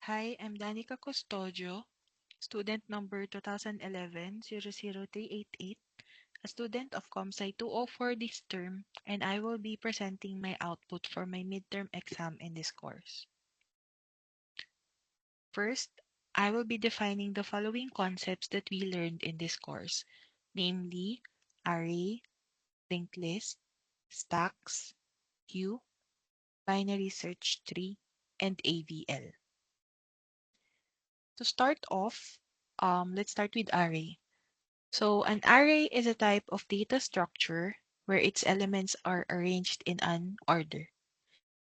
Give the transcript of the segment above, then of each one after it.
Hi, I'm Danica Custodio, student number 2011-00388, a student of ComSci 204 this term, and I will be presenting my output for my midterm exam in this course. First, I will be defining the following concepts that we learned in this course, namely array, linked list, stacks, queue, binary search tree, and AVL. To start off, let's start with array. So an array is a type of data structure where its elements are arranged in an order.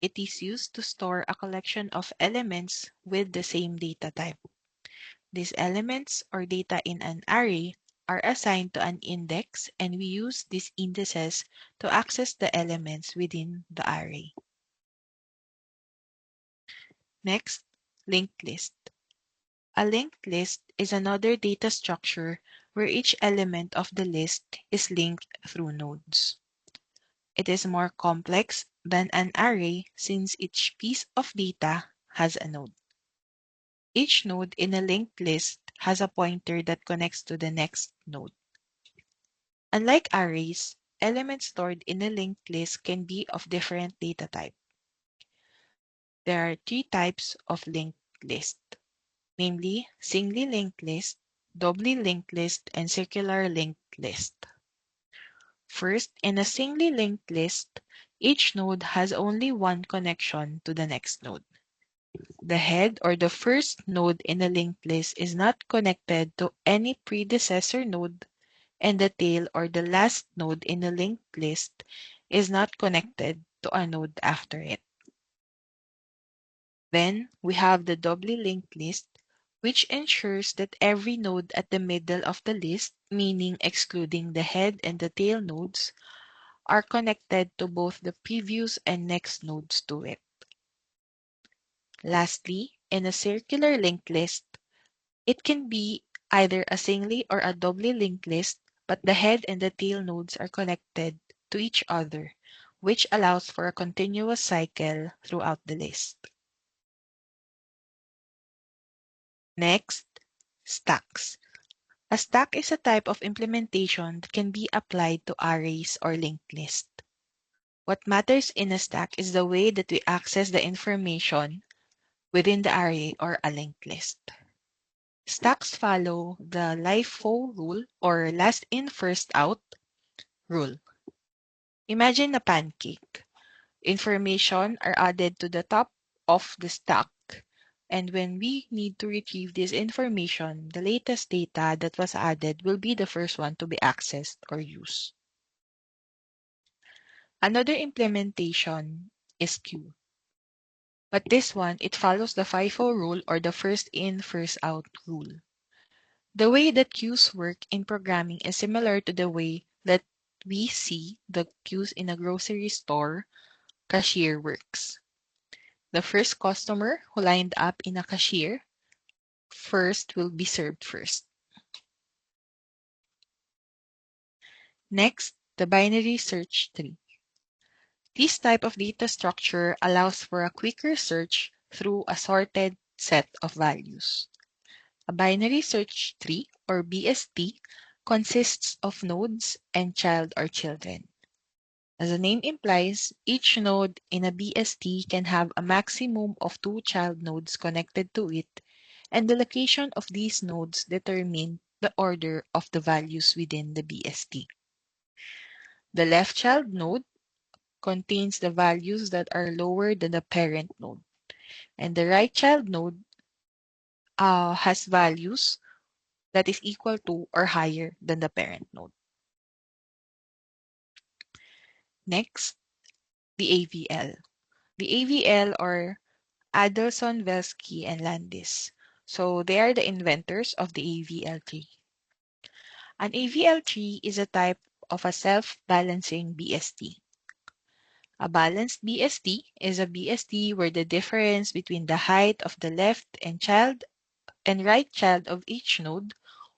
It is used to store a collection of elements with the same data type. These elements or data in an array are assigned to an index, and we use these indices to access the elements within the array. Next, linked list. A linked list is another data structure where each element of the list is linked through nodes. It is more complex than an array since each piece of data has a node. Each node in a linked list has a pointer that connects to the next node. Unlike arrays, elements stored in a linked list can be of different data type. There are three types of linked list, namely singly linked list, doubly linked list, and circular linked list. First, in a singly linked list, each node has only one connection to the next node. The head or the first node in a linked list is not connected to any predecessor node, and the tail or the last node in a linked list is not connected to a node after it. Then we have the doubly linked list, which ensures that every node at the middle of the list, meaning excluding the head and the tail nodes, are connected to both the previous and next nodes to it. Lastly, in a circular linked list, it can be either a singly or a doubly linked list, but the head and the tail nodes are connected to each other, which allows for a continuous cycle throughout the list. Next, stacks. A stack is a type of implementation that can be applied to arrays or linked lists. What matters in a stack is the way that we access the information within the array or a linked list. Stacks follow the LIFO rule or last in first out rule. Imagine a pancake. Information are added to the top of the stack, and when we need to retrieve this information, the latest data that was added will be the first one to be accessed or used. Another implementation is queue. But this one, it follows the FIFO rule or the first in, first out rule. The way that queues work in programming is similar to the way that we see the queues in a grocery store cashier works. The first customer who lined up in a cashier first will be served first. Next, the binary search tree. This type of data structure allows for a quicker search through a sorted set of values. A binary search tree, or BST, consists of nodes and child or children. As the name implies, each node in a BST can have a maximum of 2 child nodes connected to it, and the location of these nodes determine the order of the values within the BST. The left child node contains the values that are lower than the parent node, and the right child node has values that is equal to or higher than the parent node. Next, the AVL. The AVL, or Adelson, Velsky, and Landis. So they are the inventors of the AVL tree. An AVL tree is a type of a self-balancing BST. A balanced BST is a BST where the difference between the height of the left and right child of each node,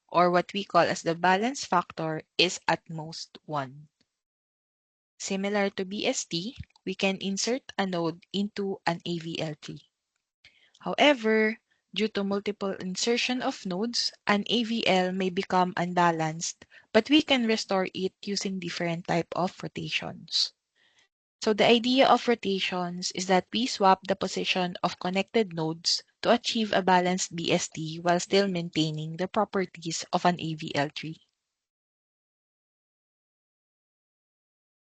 or what we call as the balance factor, is at most 1. Similar to BST, we can insert a node into an AVL tree. However, due to multiple insertion of nodes, an AVL may become unbalanced, but we can restore it using different type of rotations. So the idea of rotations is that we swap the position of connected nodes to achieve a balanced BST while still maintaining the properties of an AVL tree.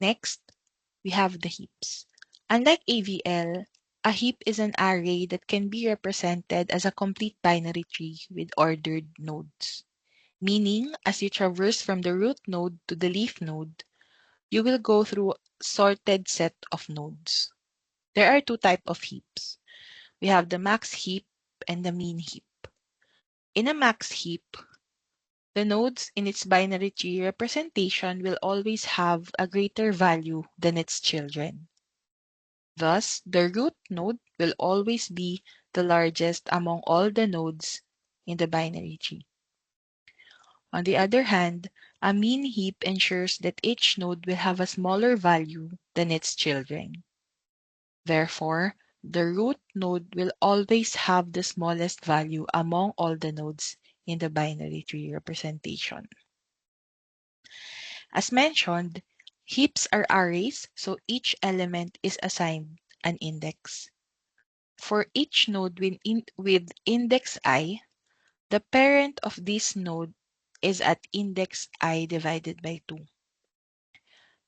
Next, we have the heaps. Unlike AVL, a heap is an array that can be represented as a complete binary tree with ordered nodes. Meaning, as you traverse from the root node to the leaf node, you will go through a sorted set of nodes. There are two types of heaps. We have the max heap and the mean heap. In a max heap, the nodes in its binary tree representation will always have a greater value than its children. Thus, the root node will always be the largest among all the nodes in the binary tree. On the other hand, a mean heap ensures that each node will have a smaller value than its children. Therefore, the root node will always have the smallest value among all the nodes in the binary tree representation. As mentioned, heaps are arrays, so each element is assigned an index. For each node with index I, the parent of this node is at index I divided by 2.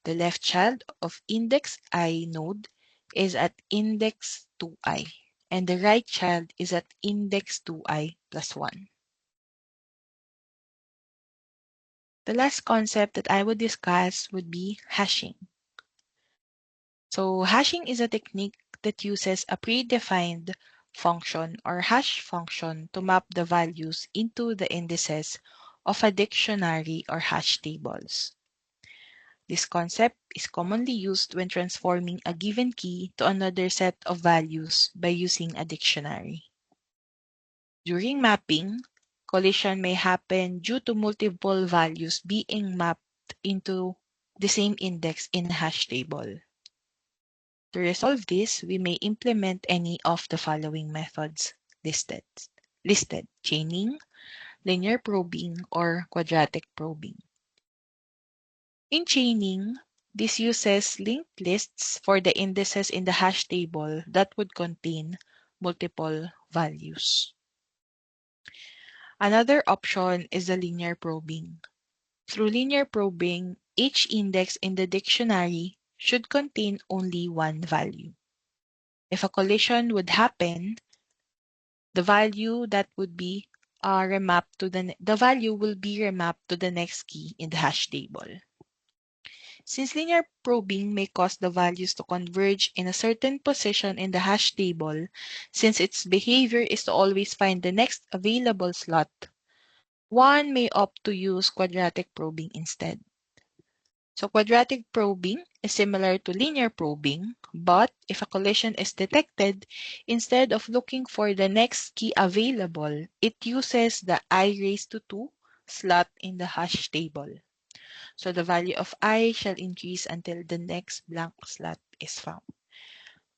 The left child of index I node is at index 2i, and the right child is at index 2i plus 1. The last concept that I would discuss would be hashing. So hashing is a technique that uses a predefined function or hash function to map the values into the indices of a dictionary or hash tables. This concept is commonly used when transforming a given key to another set of values by using a dictionary. During mapping, collision may happen due to multiple values being mapped into the same index in a hash table. To resolve this, we may implement any of the following methods listed: chaining, linear probing, or quadratic probing. In chaining, this uses linked lists for the indices in the hash table that would contain multiple values. Another option is the linear probing. Through linear probing, each index in the dictionary should contain only one value. If a collision would happen, the value that would be remapped to the value will be remapped to the next key in the hash table. Since linear probing may cause the values to converge in a certain position in the hash table, since its behavior is to always find the next available slot, one may opt to use quadratic probing instead. So quadratic probing is similar to linear probing, but if a collision is detected, instead of looking for the next key available, it uses the I raised to 2 slot in the hash table. So the value of I shall increase until the next blank slot is found.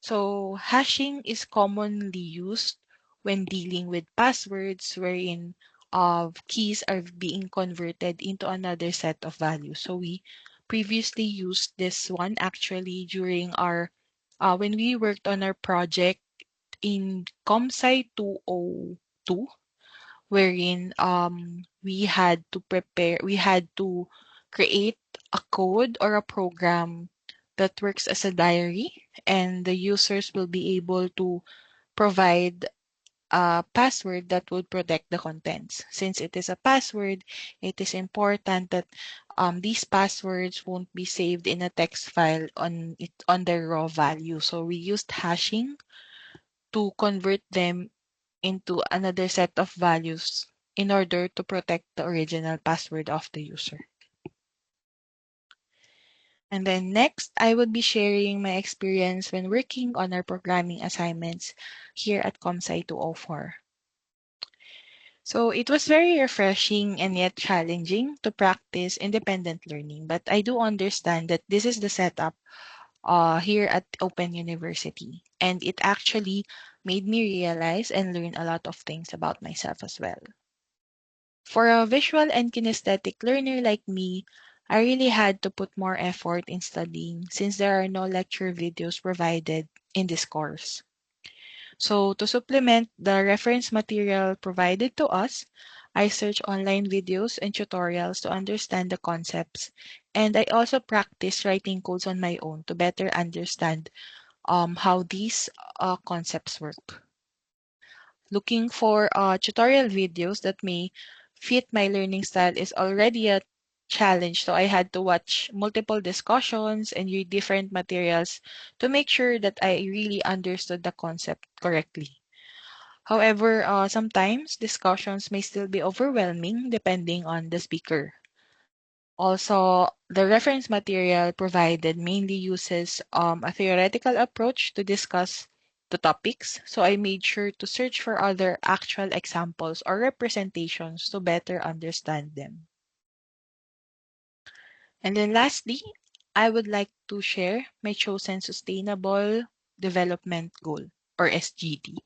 So hashing is commonly used when dealing with passwords wherein keys are being converted into another set of values. So we previously used this one actually during our when we worked on our project in ComSci 202, wherein we had to create a code or a program that works as a diary, and the users will be able to provide a password that would protect the contents. Since it is a password, it is important that these passwords won't be saved in a text file on their raw value. So we used hashing to convert them into another set of values in order to protect the original password of the user. And then next, I would be sharing my experience when working on our programming assignments here at ComSci 204. So it was very refreshing and yet challenging to practice independent learning, but I do understand that this is the setup here at Open University. And it actually made me realize and learn a lot of things about myself as well. For a visual and kinesthetic learner like me, I really had to put more effort in studying since there are no lecture videos provided in this course. So to supplement the reference material provided to us, I search online videos and tutorials to understand the concepts, and I also practice writing codes on my own to better understand how these concepts work. Looking for tutorial videos that may fit my learning style is already a challenge, so I had to watch multiple discussions and read different materials to make sure that I really understood the concept correctly. However, sometimes discussions may still be overwhelming depending on the speaker. Also, the reference material provided mainly uses a theoretical approach to discuss the topics, so I made sure to search for other actual examples or representations to better understand them. And then lastly, I would like to share my chosen Sustainable Development Goal, or SGD.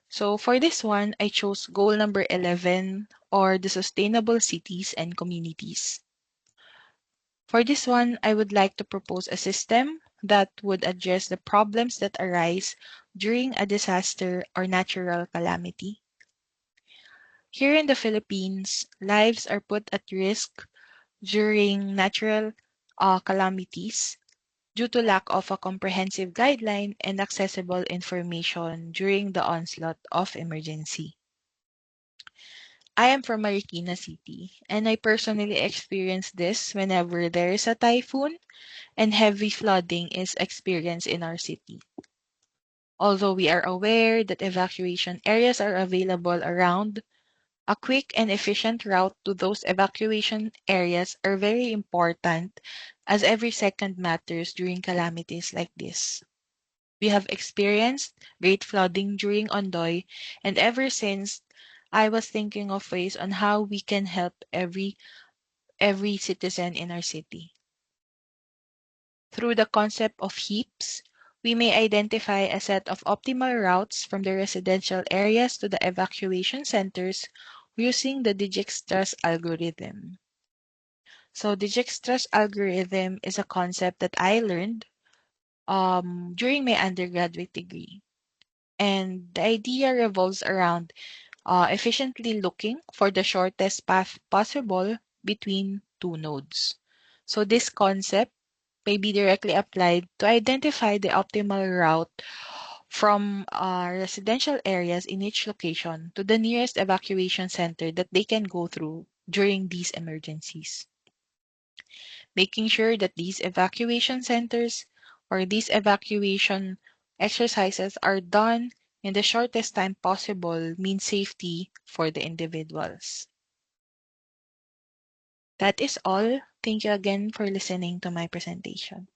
So for this one, I chose goal number 11, or the sustainable cities and communities. For this one, I would like to propose a system that would address the problems that arise during a disaster or natural calamity. Here in the Philippines, lives are put at risk during natural calamities due to lack of a comprehensive guideline and accessible information during the onslaught of emergency. I am from Marikina City, and I personally experience this whenever there is a typhoon and heavy flooding is experienced in our city. Although we are aware that evacuation areas are available around, a quick and efficient route to those evacuation areas are very important as every second matters during calamities like this. We have experienced great flooding during Ondoy, and ever since, I was thinking of ways on how we can help every citizen in our city. Through the concept of heaps, we may identify a set of optimal routes from the residential areas to the evacuation centers using the Dijkstra's algorithm. So Dijkstra's algorithm is a concept that I learned during my undergraduate degree. And the idea revolves around efficiently looking for the shortest path possible between two nodes. So this concept may be directly applied to identify the optimal route from residential areas in each location to the nearest evacuation center that they can go through during these emergencies. Making sure that these evacuation centers or these evacuation exercises are done in the shortest time possible means safety for the individuals. That is all. Thank you again for listening to my presentation.